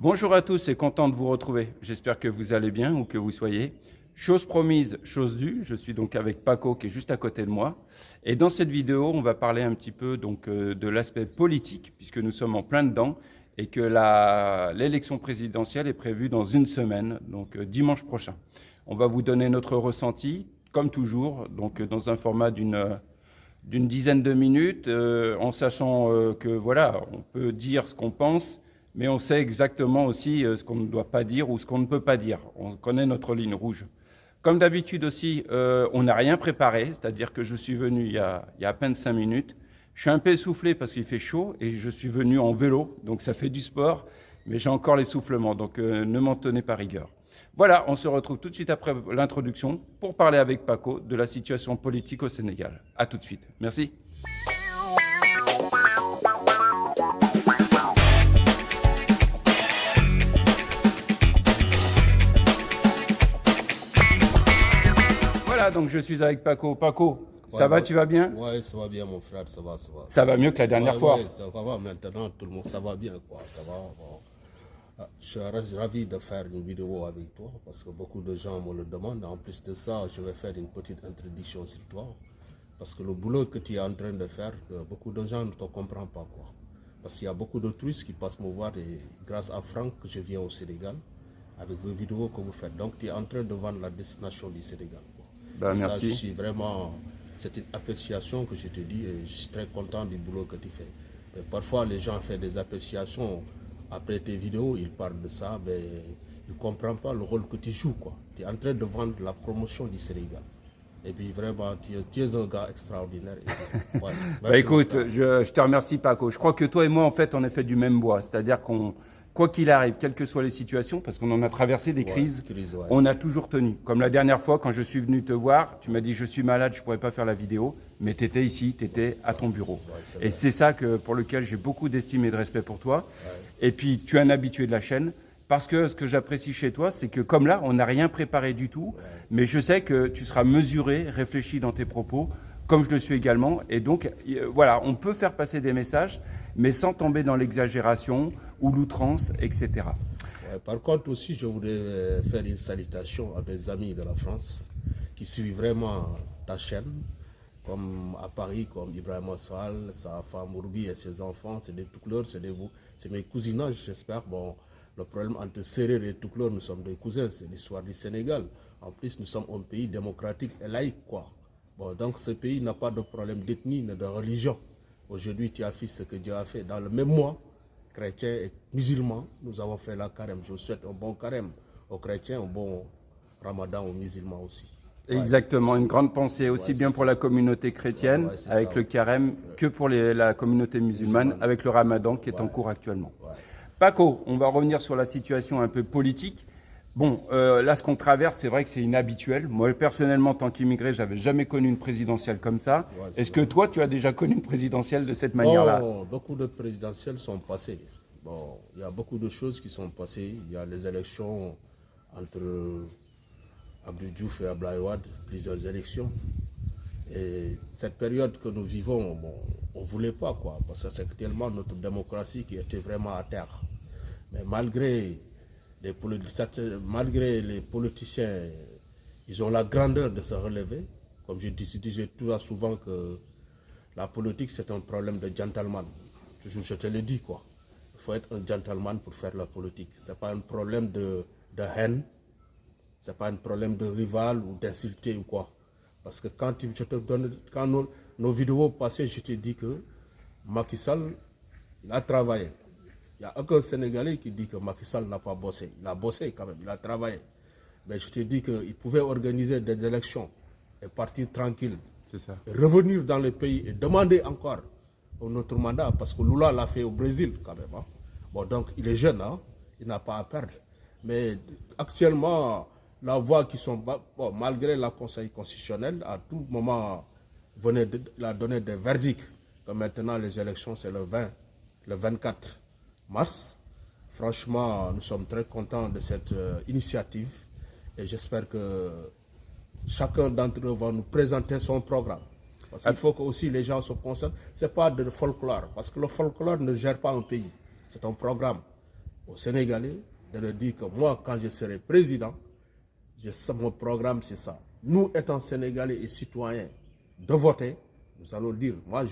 Bonjour à tous et content de vous retrouver. J'espère que vous allez bien où que vous soyez. Chose promise, chose due. Je suis donc avec Paco qui est juste à côté de moi. Et dans cette vidéo, on va parler un petit peu de l'aspect politique puisque nous sommes en plein dedans et que l'élection présidentielle est prévue dans une semaine, donc dimanche prochain. On va vous donner notre ressenti, comme toujours, donc dans un format d'une dizaine de minutes, en sachant que voilà, on peut dire ce qu'on pense, mais on sait exactement aussi ce qu'on ne doit pas dire ou ce qu'on ne peut pas dire. On connaît notre ligne rouge. Comme d'habitude aussi, on n'a rien préparé, c'est-à-dire que je suis venu il y a à peine 5 minutes. Je suis un peu essoufflé parce qu'il fait chaud et je suis venu en vélo, donc ça fait du sport, mais j'ai encore l'essoufflement, donc ne m'en tenez pas rigueur. Voilà, on se retrouve tout de suite après l'introduction pour parler avec Paco de la situation politique au Sénégal. À tout de suite. Merci. Voilà, donc je suis avec Paco. Paco, ça va, tu vas bien? Ouais, ça va bien, mon frère, ça va, ça va. Ça va mieux que la dernière fois. Ouais, ça va, maintenant, tout le monde, ça va bien, quoi, ça va. Bon. Je suis ravi de faire une vidéo avec toi, parce que beaucoup de gens me le demandent. En plus de ça, je vais faire une petite introduction sur toi, parce que le boulot que tu es en train de faire, beaucoup de gens ne te comprennent pas, quoi. Parce qu'il y a beaucoup de touristes qui passent me voir, et grâce à Franck, je viens au Sénégal, avec vos vidéos que vous faites. Donc, tu es en train de vendre la destination du Sénégal, quoi. Ben, Et merci. ça, je suis vraiment, c'est une appréciation que je te dis et je suis très content du boulot que tu fais. Mais parfois, les gens font des appréciations après tes vidéos, ils parlent de ça, mais ils ne comprennent pas le rôle que tu joues, quoi. Tu es en train de vendre la promotion du Sénégal. Et puis vraiment, tu es un gars extraordinaire. Et, ouais, Bah écoute, frère. je te remercie Paco. Je crois que toi et moi, en fait, on est fait du même bois. C'est-à-dire qu'on, quoi qu'il arrive, quelles que soient les situations, parce qu'on en a traversé des crises, ouais. on a toujours tenu. Comme la dernière fois, quand je suis venu te voir, tu m'as dit je suis malade, je ne pourrais pas faire la vidéo, mais tu étais ici, tu étais à ton bureau. C'est et vrai. c'est ça pour lequel j'ai beaucoup d'estime et de respect pour toi. Et puis, tu es un habitué de la chaîne. Parce que ce que j'apprécie chez toi, c'est que comme là, on n'a rien préparé du tout, mais je sais que tu seras mesuré, réfléchi dans tes propos, comme je le suis également. Et donc, voilà, on peut faire passer des messages, mais sans tomber dans l'exagération ou l'outrance, etc. Ouais, par contre aussi, je voudrais faire une salutation à mes amis de la France qui suivent vraiment ta chaîne, comme à Paris, comme Ibrahim Assal, sa femme Ruby et ses enfants, c'est des Toucouleurs, c'est mes cousinages, j'espère. Bon, le problème entre Sérère et Toucouleurs, nous sommes des cousins, c'est l'histoire du Sénégal. En plus, nous sommes un pays démocratique et laïque, quoi. Bon, donc ce pays n'a pas de problème d'ethnie ni de religion. Aujourd'hui, tu as fait ce que Dieu a fait. Dans le même mois, chrétiens et musulmans, nous avons fait la carême. Je souhaite un bon carême aux chrétiens, un bon ramadan aux musulmans aussi. Exactement, une grande pensée aussi bien pour la communauté chrétienne avec le carême que pour la communauté musulmane avec le ramadan qui est en cours actuellement. Paco, on va revenir sur la situation un peu politique. Bon, là, ce qu'on traverse, c'est vrai que c'est inhabituel. Moi, personnellement, en tant qu'immigré, j'avais jamais connu une présidentielle comme ça. Est-ce que toi, tu as déjà connu une présidentielle de cette manière-là? Bon, beaucoup de présidentielles sont passées. Bon, il y a beaucoup de choses qui sont passées. Il y a les élections entre Abdou Diouf et Abdoulaye Wade, plusieurs élections. Et cette période que nous vivons, bon, on ne voulait pas, quoi, parce que c'est tellement notre démocratie qui était vraiment à terre. Mais malgré les politiciens, ils ont la grandeur de se relever. Comme je disais souvent que la politique, c'est un problème de gentleman. Toujours, je te le dis, quoi. Il faut être un gentleman pour faire la politique. Ce n'est pas un problème de haine, ce n'est pas un problème de rival ou d'insulter ou quoi. Parce que quand nos vidéos passées, je te dis que Macky Sall, il a travaillé. Il n'y a aucun Sénégalais qui dit que Macky Sall n'a pas bossé. Il a bossé quand même, il a travaillé. Mais je te dis qu'il pouvait organiser des élections et partir tranquille. C'est ça. Et revenir dans le pays et demander encore un autre mandat. Parce que Lula l'a fait au Brésil quand même. Hein. Bon, donc il est jeune, hein, il n'a pas à perdre. Mais actuellement, la voix qui sont bon, malgré le Conseil constitutionnel, à tout moment, venait de la donner des verdicts. Que maintenant, les élections, c'est le 24 mars. Franchement, nous sommes très contents de cette initiative. Et j'espère que chacun d'entre eux va nous présenter son programme. Parce qu'il faut que aussi les gens se concentrent. Ce n'est pas de folklore. Parce que le folklore ne gère pas un pays. C'est un programme. aux Sénégalais, de leur dire que moi, quand je serai président, mon programme, c'est ça. Nous, étant Sénégalais et citoyens, de voter, nous allons dire, moi,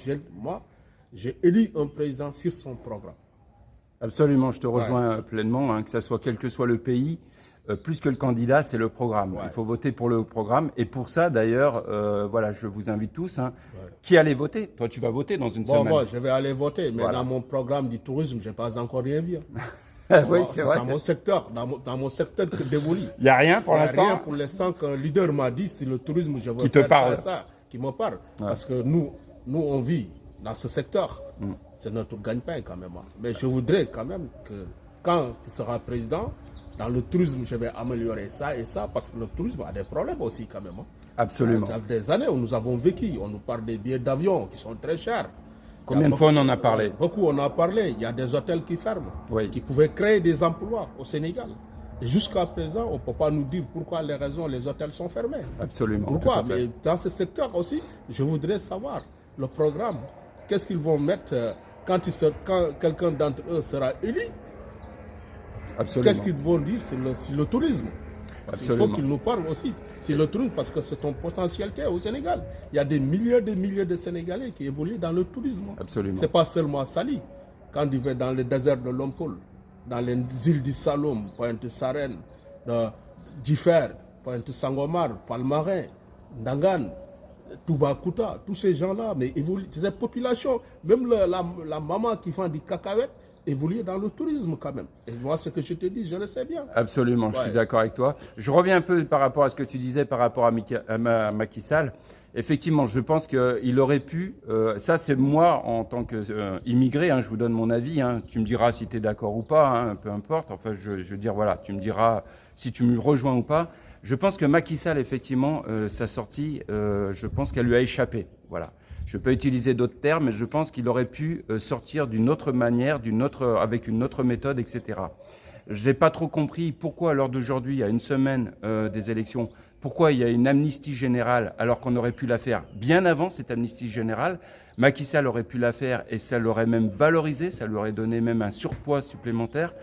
j'ai élu un président sur son programme. Absolument, je te rejoins pleinement, hein, que ça soit quel que soit le pays, plus que le candidat, c'est le programme. Il faut voter pour le programme. Et pour ça, d'ailleurs, voilà, je vous invite tous. Hein, qui allez voter? Toi, tu vas voter dans une semaine. Moi, je vais aller voter, mais dans mon programme du tourisme, je n'ai pas encore rien vu. Oui, c'est vrai. Dans mon secteur, dans mon secteur que dévolu. Il n'y a rien pour l'instant. Rien pour l'instant qu'un leader m'a dit, si le tourisme, je veux qui faire te parle. ça, qui me parle. Parce que nous, on vit dans ce secteur. C'est notre gagne-pain quand même. Mais je voudrais quand même que quand tu seras président, dans le tourisme, je vais améliorer ça et ça, parce que le tourisme a des problèmes aussi quand même. Absolument. Il y a des années où nous avons vécu, on nous parle des billets d'avion qui sont très chers. Combien de fois on en a parlé? Beaucoup, on en a parlé. Il y a des hôtels qui ferment, qui pouvaient créer des emplois au Sénégal. Et jusqu'à présent, on ne peut pas nous dire pourquoi les raisons, les hôtels sont fermés. Absolument. Pourquoi? Mais dans ce secteur aussi, je voudrais savoir le programme. Qu'est-ce qu'ils vont mettre quand quelqu'un d'entre eux sera élu? Qu'est-ce qu'ils vont dire sur le tourisme? Il faut qu'ils nous parlent aussi sur le tourisme, parce que c'est une potentialité au Sénégal. Il y a des milliers de Sénégalais qui évoluent dans le tourisme. Absolument. Ce n'est pas seulement Sali. Quand il va dans le désert de Lompoul, dans les îles du Saloum, Pointe-Sarène, Differ, Pointe-Sangomar, Palmarin, Ndangan, Toubacouta, tous ces gens-là, mais évoluent. Ces populations, même la maman qui vend des cacahuètes, évoluer dans le tourisme quand même. Et moi, ce que je te dis, je le sais bien. Absolument, je suis d'accord avec toi. Je reviens un peu par rapport à ce que tu disais par rapport à Macky Sall. Effectivement, je pense qu'il aurait pu, ça c'est moi en tant qu'immigré, je vous donne mon avis, tu me diras si tu es d'accord ou pas, peu importe, enfin je veux dire, voilà, tu me diras si tu me rejoins ou pas. Je pense que Macky Sall, effectivement, sa sortie, je pense qu'elle lui a échappé, voilà. Je peux utiliser d'autres termes, mais je pense qu'il aurait pu sortir d'une autre manière, avec une autre méthode, etc. Je n'ai pas trop compris pourquoi, à l'heure d'aujourd'hui, à une semaine des élections, pourquoi il y a une amnistie générale alors qu'on aurait pu la faire bien avant cette amnistie générale. Macky Sall aurait pu la faire et ça l'aurait même valorisé, ça lui aurait donné même un surpoids supplémentaire.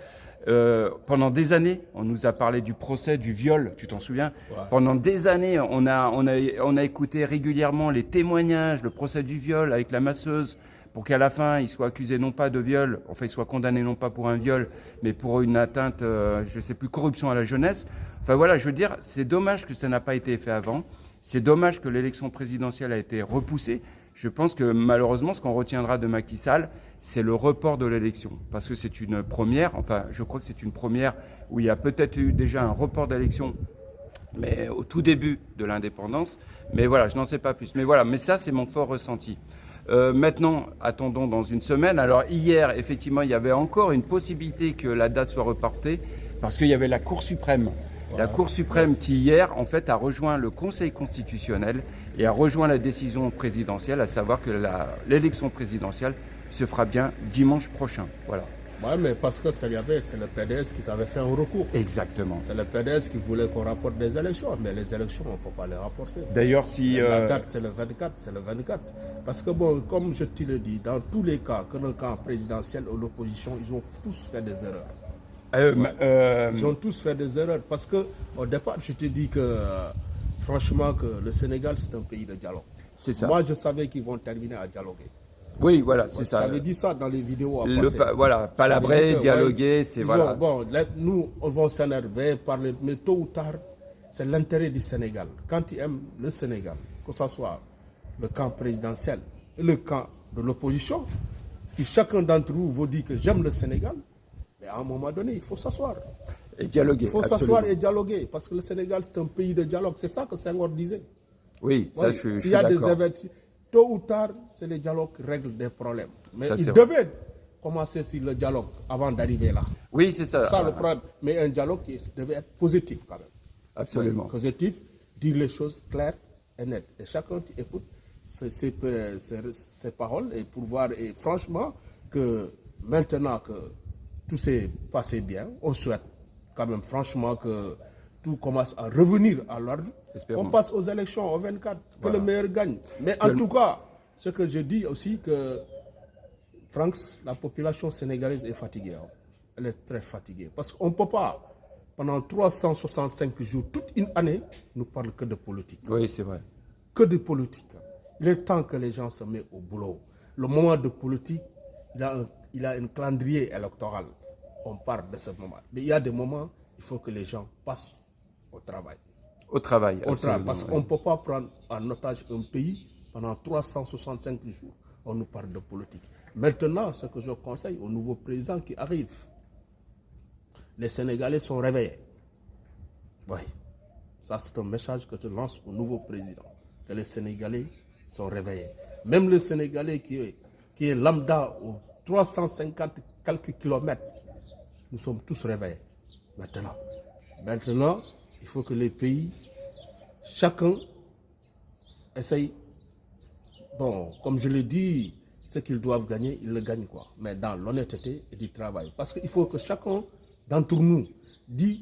Pendant des années, on nous a parlé du procès du viol, tu t'en souviens? Pendant des années, on a écouté régulièrement les témoignages, le procès du viol avec la masseuse, pour qu'à la fin, il soit accusé non pas de viol, enfin il soit condamné non pas pour un viol, mais pour une atteinte, je ne sais plus, corruption à la jeunesse. Enfin voilà, je veux dire, c'est dommage que ça n'a pas été fait avant. C'est dommage que l'élection présidentielle a été repoussée. Je pense que malheureusement, ce qu'on retiendra de Macky Sall, c'est le report de l'élection. Parce que c'est une première, enfin je crois que c'est une première où il y a peut-être eu déjà un report d'élection, mais au tout début de l'indépendance. Mais voilà, je n'en sais pas plus. Mais voilà, mais ça c'est mon fort ressenti. Maintenant, attendons dans une semaine. Alors hier, effectivement, il y avait encore une possibilité que la date soit reportée parce qu'il y avait la Cour suprême. La Cour suprême qui hier, en fait, a rejoint le Conseil constitutionnel et a rejoint la décision présidentielle, à savoir que l'élection présidentielle se fera bien dimanche prochain. Voilà. Oui, mais parce que c'est le PDS qui avait fait un recours. Exactement. C'est le PDS qui voulait qu'on rapporte des élections, mais les élections, on ne peut pas les rapporter. D'ailleurs, si... La date, c'est le 24, Parce que, bon, comme je te le dis, dans tous les cas, que le camp présidentiel ou l'opposition, ils ont tous fait des erreurs. Ils ont tous fait des erreurs parce qu'au départ, je te dis que, franchement, que le Sénégal, c'est un pays de dialogue. C'est ça. Moi, je savais qu'ils vont terminer à dialoguer. Oui, voilà, c'est ça. Tu avais dit ça dans les vidéos voilà, palabrer, dialoguer, c'est voilà. Nous, on va s'énerver, parler, mais tôt ou tard, c'est l'intérêt du Sénégal. Quand ils aiment le Sénégal, que ce soit le camp présidentiel et le camp de l'opposition, qui chacun d'entre vous vous dit que j'aime le Sénégal, mais à un moment donné, il faut s'asseoir. Et dialoguer. Il faut s'asseoir et dialoguer, parce que le Sénégal, c'est un pays de dialogue. C'est ça que Senghor disait. Oui, ça, je suis S'il y a des d'accord. événements, tôt ou tard, c'est le dialogue qui règle des problèmes. Mais ça, il devait commencer sur le dialogue avant d'arriver là. Oui, c'est ça. C'est ça le problème. Mais un dialogue qui devait être positif quand même. Absolument. Oui, positif, dire les choses claires et nettes. Et chacun écoute ses paroles et pour voir, et franchement, que maintenant que tout s'est passé bien, on souhaite quand même franchement que tout commence à revenir à l'ordre. On passe aux élections au 24, que le meilleur gagne. Mais en tout cas, ce que je dis aussi, que Franck, la population sénégalaise est fatiguée. elle est très fatiguée. Parce qu'on ne peut pas, pendant 365 jours, toute une année, nous parler que de politique. Oui, c'est vrai. Que de politique. Il est temps que les gens se mettent au boulot. Le moment de politique, il a un calendrier électoral. On parle de ce moment. Mais il y a des moments, il faut que les gens passent au travail. Au travail, parce qu'on ne peut pas prendre en otage un pays pendant 365 jours. On nous parle de politique. Maintenant, ce que je conseille au nouveau président qui arrive, les Sénégalais sont réveillés. Oui, ça c'est un message que je lance au nouveau président, que les Sénégalais sont réveillés. Même le Sénégalais qui est lambda aux 350 quelques kilomètres, nous sommes tous réveillés. Maintenant, il faut que les pays, chacun essaye, bon, comme je l'ai dit, ce qu'ils doivent gagner, ils le gagnent quoi. Mais dans l'honnêteté et du travail. Parce qu'il faut que chacun d'entre nous dise,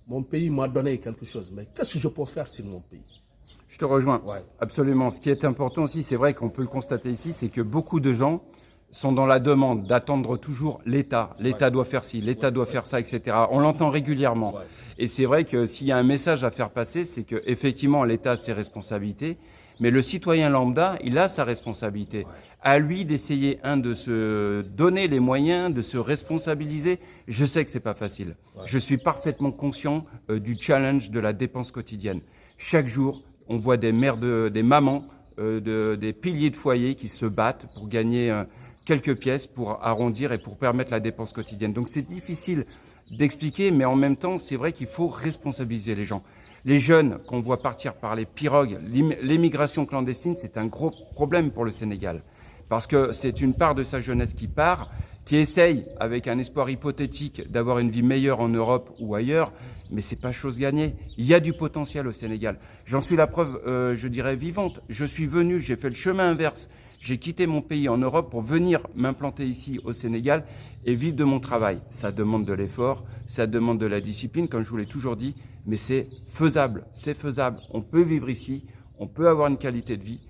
mon pays m'a donné quelque chose, mais qu'est-ce que je peux faire sur mon pays? Je te rejoins, ouais. Absolument. Ce qui est important aussi, c'est vrai qu'on peut le constater ici, c'est que beaucoup de gens sont dans la demande d'attendre toujours l'État. L'État doit faire ci, l'État doit faire ça, etc. On l'entend régulièrement. Ouais. Et c'est vrai que s'il y a un message à faire passer, c'est qu'effectivement, l'État a ses responsabilités, mais le citoyen lambda, il a sa responsabilité. Ouais. À lui d'essayer, de se donner les moyens, de se responsabiliser. Je sais que c'est pas facile. Ouais. Je suis parfaitement conscient du challenge de la dépense quotidienne. Chaque jour, on voit des mères, des mamans, des piliers de foyer qui se battent pour gagner quelques pièces, pour arrondir et pour permettre la dépense quotidienne. Donc c'est difficile d'expliquer, mais en même temps, c'est vrai qu'il faut responsabiliser les gens. Les jeunes qu'on voit partir par les pirogues, l'émigration clandestine, c'est un gros problème pour le Sénégal. Parce que c'est une part de sa jeunesse qui part, qui essaye, avec un espoir hypothétique, d'avoir une vie meilleure en Europe ou ailleurs, mais c'est pas chose gagnée. Il y a du potentiel au Sénégal. J'en suis la preuve, je dirais, vivante. Je suis venu, j'ai fait le chemin inverse. J'ai quitté mon pays en Europe pour venir m'implanter ici au Sénégal et vivre de mon travail. Ça demande de l'effort, ça demande de la discipline, comme je vous l'ai toujours dit, mais c'est faisable, c'est faisable. On peut vivre ici, on peut avoir une qualité de vie,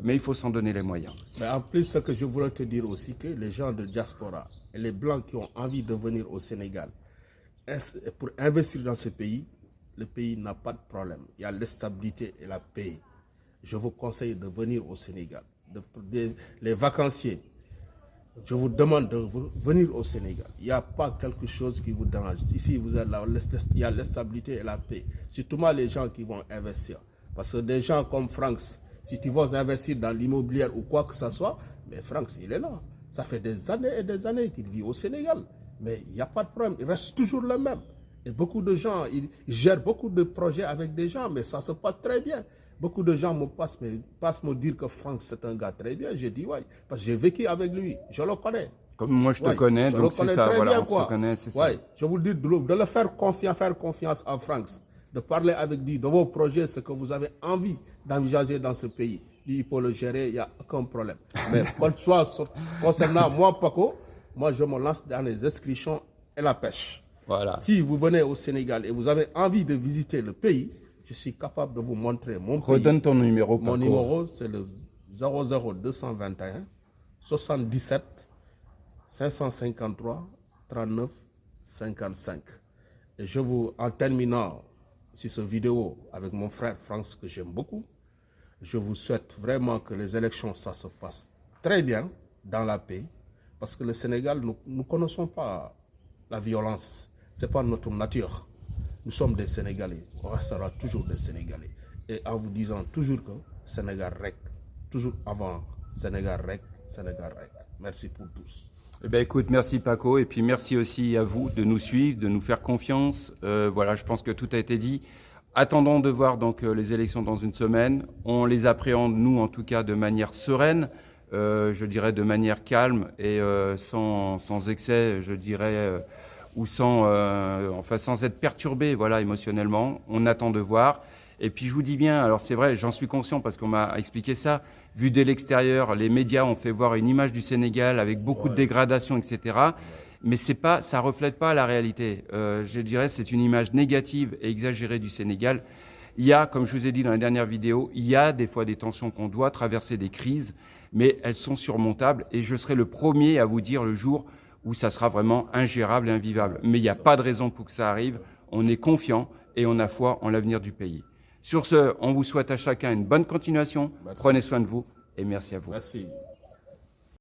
mais il faut s'en donner les moyens. Mais en plus, ce que je voulais te dire aussi, que les gens de diaspora et les Blancs qui ont envie de venir au Sénégal, pour investir dans ce pays, le pays n'a pas de problème. Il y a l'instabilité et la paix. Je vous conseille de venir au Sénégal. Les vacanciers, je vous demande de venir au Sénégal. Il n'y a pas quelque chose qui vous dérange. Ici, il y a l'instabilité et la paix. Surtout les gens qui vont investir. Parce que des gens comme Franks, si tu vas investir dans l'immobilier ou quoi que ce soit, mais Franks, il est là. Ça fait des années et des années qu'il vit au Sénégal. Mais il n'y a pas de problème. Il reste toujours le même. Et beaucoup de gens, ils gèrent beaucoup de projets avec des gens, mais ça se passe très bien. Beaucoup de gens me passent me dire que Franck, c'est un gars très bien. J'ai dit, ouais, parce que j'ai vécu avec lui. Je le connais. Comme moi, je te connais, donc c'est ça. Voilà, on se connaît, c'est ça. Ouais, je vous le dis, de le faire confiance à Franck, de parler avec lui de vos projets, ce que vous avez envie d'envisager dans ce pays. Lui, il peut le gérer, il n'y a aucun problème. Mais concernant moi, Paco, moi, je me lance dans les inscriptions et la pêche. Voilà. Si vous venez au Sénégal et vous avez envie de visiter le pays, je suis capable de vous montrer mon pays. Redonne ton numéro, Paco. Mon numéro, c'est le 00221 77 553 39 55. Et je vous, en terminant sur cette vidéo avec mon frère Franck, que j'aime beaucoup, je vous souhaite vraiment que les élections, ça se passe très bien, dans la paix, parce que le Sénégal, nous ne connaissons pas la violence. Ce n'est pas notre nature. Nous sommes des Sénégalais. On restera toujours des Sénégalais. Et en vous disant toujours que Sénégal rec, toujours avant, Sénégal rec, Sénégal rec. Merci pour tous. Eh bien, écoute, merci Paco. Et puis merci aussi à vous de nous suivre, de nous faire confiance. Voilà, je pense que tout a été dit. Attendons de voir donc les élections dans une semaine. On les appréhende, nous en tout cas, de manière sereine. Je dirais de manière calme et sans excès, je dirais, ou sans être perturbé, voilà, émotionnellement. On attend de voir. Et puis je vous dis bien, alors c'est vrai, j'en suis conscient parce qu'on m'a expliqué ça. Vu de l'extérieur, les médias ont fait voir une image du Sénégal avec beaucoup de dégradation, etc. Mais ça reflète pas la réalité. Je dirais, c'est une image négative et exagérée du Sénégal. Il y a, comme je vous ai dit dans la dernière vidéo, il y a des fois des tensions qu'on doit traverser, des crises, mais elles sont surmontables. Et je serai le premier à vous dire le jour où ça sera vraiment ingérable et invivable. Mais il n'y a pas de raison pour que ça arrive. On est confiant et on a foi en l'avenir du pays. Sur ce, on vous souhaite à chacun une bonne continuation. Merci. Prenez soin de vous et merci à vous. Merci.